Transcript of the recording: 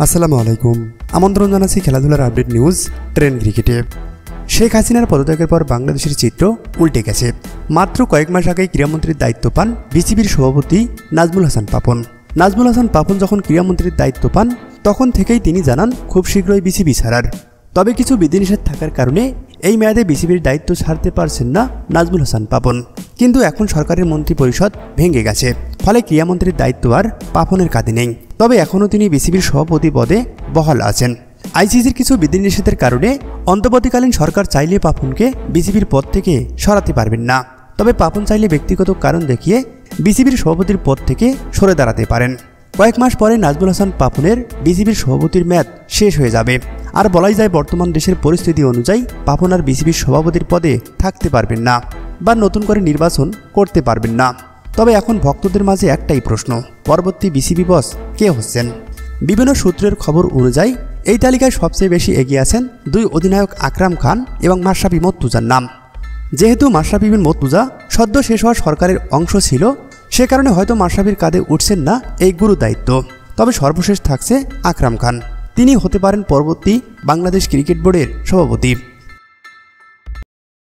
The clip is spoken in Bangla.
আসসালামু আলাইকুম। আমন্ত্রণ জানাচ্ছি খেলাধুলার আপডেট নিউজ ট্রেন ক্রিকেটে। শেখ হাসিনার পদত্যাগের পর বাংলাদেশের চিত্র উল্টে গেছে। মাত্র কয়েক মাস আগে ক্রীড়ামন্ত্রীর দায়িত্ব পান বিসিবির সভাপতি নাজমুল হাসান পাপন। নাজমুল হাসান পাপন যখন ক্রীড়ামন্ত্রীর দায়িত্ব পান তখন থেকেই তিনি জানান খুব শীঘ্রই বিসিবি ছাড়ার। তবে কিছু বিধিনিষেধ থাকার কারণে এই মেয়াদে বিসিবির দায়িত্ব ছাড়তে পারছেন না নাজমুল হাসান পাপন। কিন্তু এখন সরকারের মন্ত্রী পরিষদ ভেঙে গেছে, ফলে ক্রীড়ামন্ত্রীর দায়িত্ব আর পাপনের কাঁধে নেই। তবে এখনও তিনি বিসিবির সভাপতি পদে বহাল আছেন। আইসিসির কিছু বিধিনিষেধের কারণে অন্তর্বর্তীকালীন সরকার চাইলে পাপনকে বিসিবির পদ থেকে সরাতে পারবেন না। তবে পাপন চাইলে ব্যক্তিগত কারণ দেখিয়ে বিসিবির সভাপতির পদ থেকে সরে দাঁড়াতে পারেন। কয়েক মাস পরে নাজমুল হাসান পাপনের বিসিবির সভাপতির মেয়াদ শেষ হয়ে যাবে। আর বলাই যায় বর্তমান দেশের পরিস্থিতি অনুযায়ী পাপন আর বিসিবির সভাপতির পদে থাকতে পারবেন না বা নতুন করে নির্বাচন করতে পারবেন না। তবে এখন ভক্তদের মাঝে একটাই প্রশ্ন, পরবর্তী বিসিবি বস কে হচ্ছেন? বিভিন্ন সূত্রের খবর অনুযায়ী এই তালিকায় সবচেয়ে বেশি এগিয়ে আছেন দুই অধিনায়ক আকরাম খান এবং মাশরাফি মর্তুজার নাম। যেহেতু মাশরাফি বিন মর্তুজা সদ্য শেষ হওয়া সরকারের অংশ ছিল, সে কারণে হয়তো মাশরাফির কাঁধে উঠছেন না এই গুরু দায়িত্ব। তবে সর্বশেষ থাকছে আকরাম খান, তিনি হতে পারেন পরবর্তী বাংলাদেশ ক্রিকেট বোর্ডের সভাপতি।